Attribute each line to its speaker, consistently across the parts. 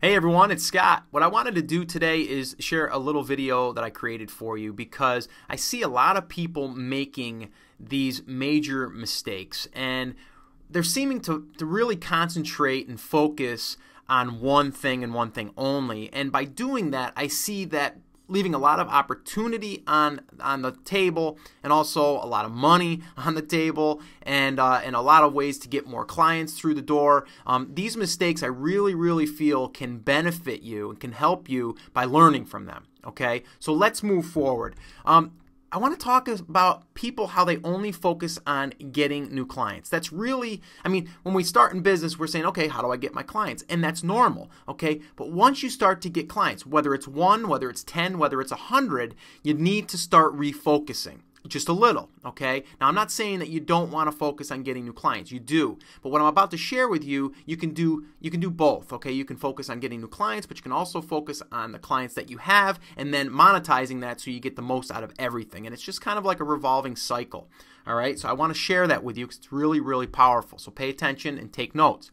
Speaker 1: Hey everyone, it's Scott. What I wanted to do today is share a little video that I created for you because I see a lot of people making these major mistakes and they're seeming to really concentrate and focus on one thing and one thing only. And by doing that, I see that leaving a lot of opportunity on the table and also a lot of money on the table and a lot of ways to get more clients through the door. These mistakes I really feel can benefit you and can help you by learning from them. Okay, so let's move forward. I want to talk about people, how they only focus on getting new clients. That's really, when we start in business, we're saying, okay, how do I get my clients? And that's normal, okay? But once you start to get clients, whether it's 1, whether it's 10, whether it's 100, you need to start refocusing. Just a little, okay? Now, I'm not saying that you don't want to focus on getting new clients. You do. But what I'm about to share with you, you can do both, okay? You can focus on getting new clients, but you can also focus on the clients that you have and then monetizing that so you get the most out of everything. And it's just kind of like a revolving cycle, all right? So I want to share that with you because it's really powerful. So pay attention and take notes.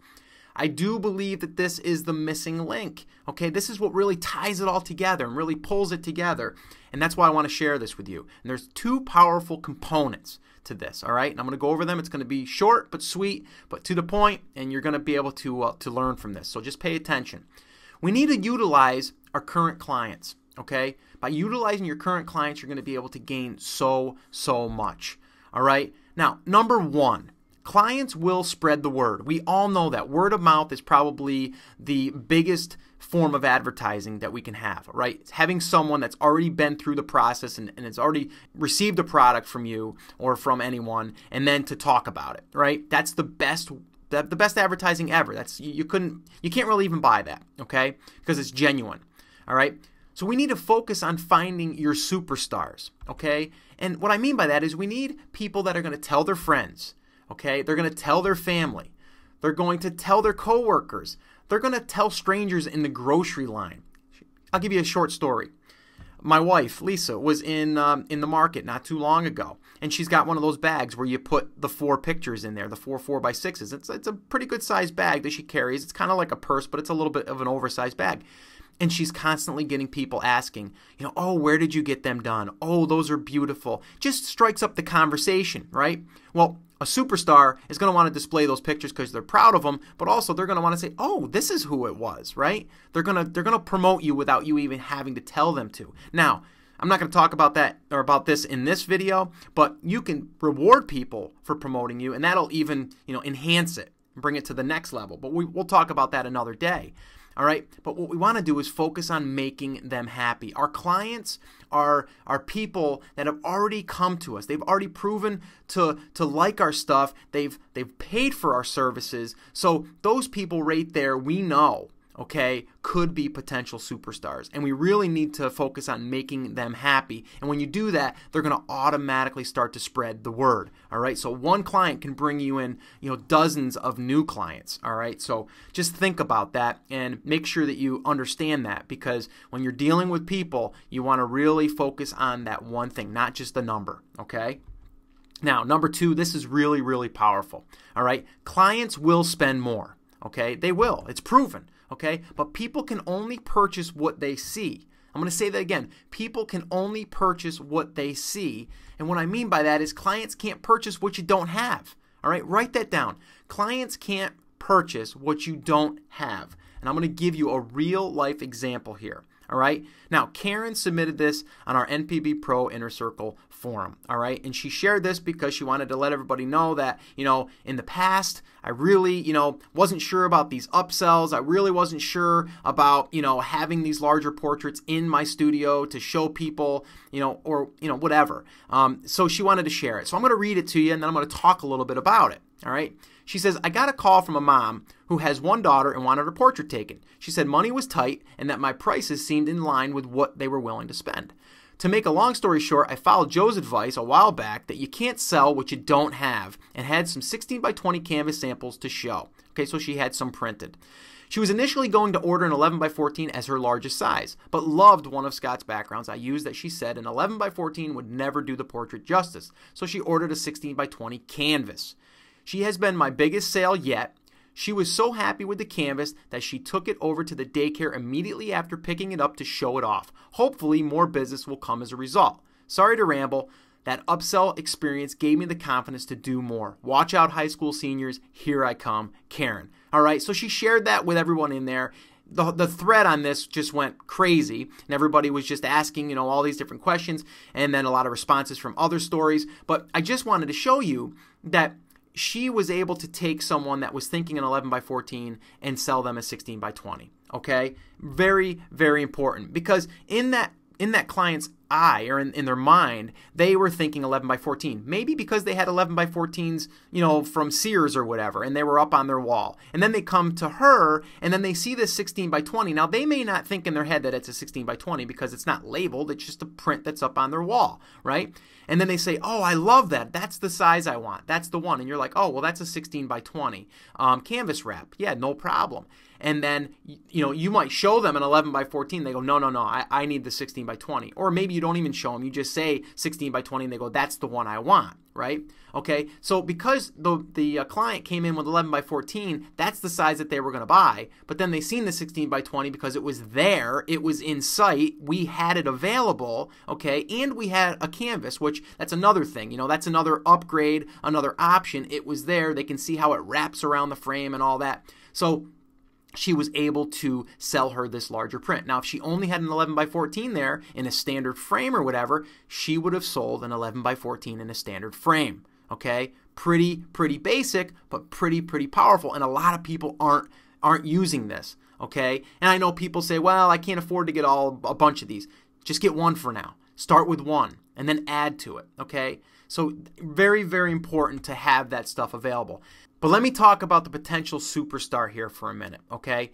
Speaker 1: I do believe that this is the missing link, okay? This is what really ties it all together and really pulls it together. And that's why I want to share this with you. And there's 2 powerful components to this, all right? And I'm going to go over them. It's going to be short but sweet, but to the point, and you're going to be able to learn from this. So just pay attention. We need to utilize our current clients, okay? By utilizing your current clients, you're going to be able to gain so much, all right? Now, number 1. Clients will spread the word. We all know that. Word of mouth is probably the biggest form of advertising that we can have, right? It's having someone that's already been through the process and has already received a product from you or from anyone, and then to talk about it, right? That's the best advertising ever. That's you can't really even buy that, okay? Because it's genuine, all right? So we need to focus on finding your superstars, okay? And what I mean by that is we need people that are going to tell their friends. Okay, they're going to tell their family. They're going to tell their coworkers. They're going to tell strangers in the grocery line. I'll give you a short story. My wife, Lisa, was in the market not too long ago, and she's got one of those bags where you put the 4 pictures in there, the 4 4x6s. It's a pretty good sized bag that she carries. It's kind of like a purse, but it's a little bit of an oversized bag. And she's constantly getting people asking, oh, where did you get them done? Oh, those are beautiful. Just strikes up the conversation, right? Well, a superstar is going to want to display those pictures because they're proud of them, but also they're going to want to say, oh, this is who it was, right? They're going to promote you without you even having to tell them to. Now, I'm not going to talk about that or about this in this video, but you can reward people for promoting you, and that'll even, enhance it and bring it to the next level. But we'll talk about that another day. All right, but what we want to do is focus on making them happy. Our clients are people that have already come to us. They've already proven to like our stuff. They've paid for our services. So those people right there, we know, okay, could be potential superstars. And we really need to focus on making them happy. And when you do that, they're going to automatically start to spread the word. All right, so one client can bring you in, dozens of new clients. All right, so just think about that and make sure that you understand that, because when you're dealing with people, you want to really focus on that one thing, not just the number. Okay. Now, number 2, this is really powerful. All right, clients will spend more. Okay, they will. It's proven. Okay, but people can only purchase what they see. I'm going to say that again. People can only purchase what they see. And what I mean by that is clients can't purchase what you don't have. All right, write that down. Clients can't purchase what you don't have. And I'm going to give you a real life example here. All right. Now, Karen submitted this on our NPB Pro Inner Circle forum. All right. And she shared this because she wanted to let everybody know that, in the past, I really, wasn't sure about these upsells. I really wasn't sure about, having these larger portraits in my studio to show people, or, whatever. So she wanted to share it. So I'm going to read it to you and then I'm going to talk a little bit about it. All right. She says, I got a call from a mom who has one daughter and wanted her portrait taken. She said money was tight and that my prices seemed in line with what they were willing to spend. To make a long story short, I followed Joe's advice a while back that you can't sell what you don't have and had some 16 by 20 canvas samples to show. Okay, so she had some printed. She was initially going to order an 11 by 14 as her largest size, but loved one of Scott's backgrounds I used that she said an 11 by 14 would never do the portrait justice, so she ordered a 16 by 20 canvas. She has been my biggest sale yet. She was so happy with the canvas that she took it over to the daycare immediately after picking it up to show it off. Hopefully, more business will come as a result. Sorry to ramble. That upsell experience gave me the confidence to do more. Watch out, high school seniors. Here I come, Karen. All right, so she shared that with everyone in there. The thread on this just went crazy, and everybody was just asking, all these different questions, and then a lot of responses from other stories. But I just wanted to show you that she was able to take someone that was thinking an 11 by 14 and sell them a 16 by 20. Okay, very, very important, because in that client's eye, or in their mind, they were thinking 11 by 14. Maybe because they had 11 by 14s, from Sears or whatever, and they were up on their wall. And then they come to her, and then they see this 16 by 20. Now, they may not think in their head that it's a 16 by 20 because it's not labeled. It's just a print that's up on their wall, right? And then they say, oh, I love that. That's the size I want. That's the one. And you're like, oh, well, that's a 16 by 20 canvas wrap. Yeah, no problem. And then, you might show them an 11 by 14. They go, no, I need the 16 by 20. Or maybe you don't even show them. You just say 16 by 20, and they go, that's the one I want, right? Okay, so because the client came in with 11 by 14, that's the size that they were going to buy. But then they seen the 16 by 20 because it was there. It was in sight. We had it available, okay? And we had a canvas, which that's another thing. That's another upgrade, another option. It was there. They can see how it wraps around the frame and all that. So she was able to sell her this larger print. Now, if she only had an 11 by 14 there in a standard frame or whatever, she would have sold an 11 by 14 in a standard frame. Okay, pretty basic, but pretty powerful. And a lot of people aren't using this. Okay, and I know people say, well, I can't afford to get a bunch of these. Just get one for now. Start with one and then add to it. Okay, so very, very important to have that stuff available. But let me talk about the potential superstar here for a minute, okay?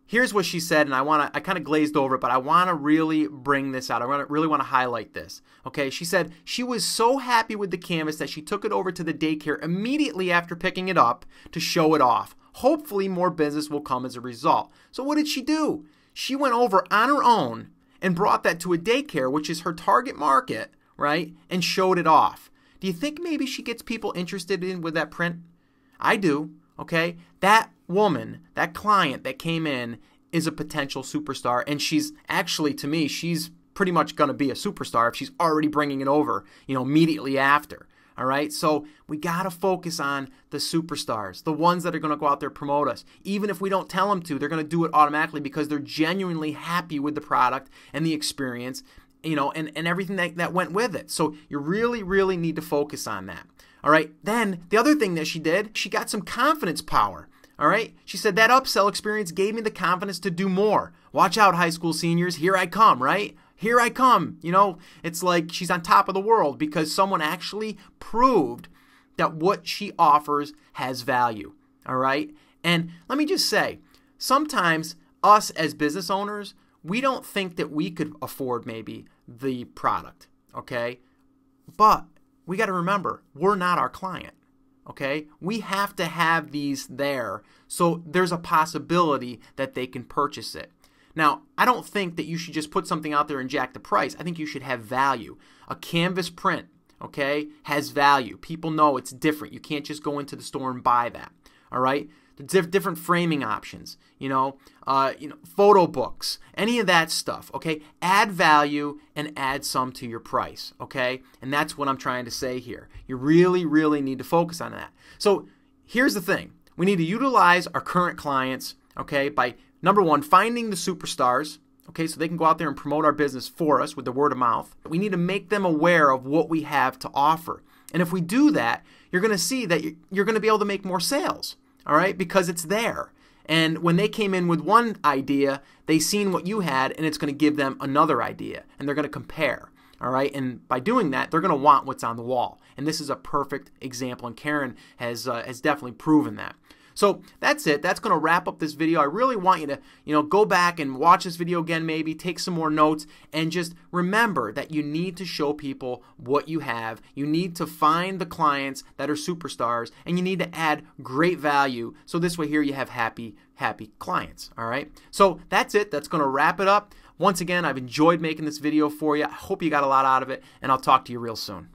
Speaker 1: Here's what she said, and I kind of glazed over it, but I want to really bring this out. I really want to highlight this, okay? She said she was so happy with the canvas that she took it over to the daycare immediately after picking it up to show it off. Hopefully, more business will come as a result. So what did she do? She went over on her own and brought that to a daycare, which is her target market, right, and showed it off. Do you think maybe she gets people interested with that print? I do, okay? That woman, that client that came in is a potential superstar, and she's actually, to me, she's pretty much going to be a superstar if she's already bringing it over, immediately after, all right? So we got to focus on the superstars, the ones that are going to go out there and promote us. Even if we don't tell them to, they're going to do it automatically because they're genuinely happy with the product and the experience, and everything that went with it. So you really, really need to focus on that. All right, then the other thing that she did, she got some confidence power. All right, she said that upsell experience gave me the confidence to do more. Watch out, high school seniors, here I come, right? Here I come. It's like she's on top of the world because someone actually proved that what she offers has value. All right, and let me just say, sometimes us as business owners, we don't think that we could afford maybe the product, okay? But we got to remember, we're not our client, okay? We have to have these there so there's a possibility that they can purchase it. Now, I don't think that you should just put something out there and jack the price. I think you should have value. A canvas print, okay, has value. People know it's different. You can't just go into the store and buy that, all right? Different framing options, photo books, any of that stuff, okay? Add value and add some to your price, okay? And that's what I'm trying to say here. You really, really need to focus on that. So here's the thing. We need to utilize our current clients, okay, by, number one, finding the superstars, okay, so they can go out there and promote our business for us with the word of mouth. We need to make them aware of what we have to offer. And if we do that, you're going to see that you're going to be able to make more sales. All right, because it's there. And when they came in with one idea, they seen what you had, and it's going to give them another idea, and they're going to compare. All right, and by doing that, they're going to want what's on the wall. And this is a perfect example, and Karen has definitely proven that. So that's it. That's going to wrap up this video. I really want you to, go back and watch this video again, maybe take some more notes, and just remember that you need to show people what you have. You need to find the clients that are superstars, and you need to add great value. So this way here you have happy clients. All right. So that's it. That's going to wrap it up. Once again, I've enjoyed making this video for you. I hope you got a lot out of it, and I'll talk to you real soon.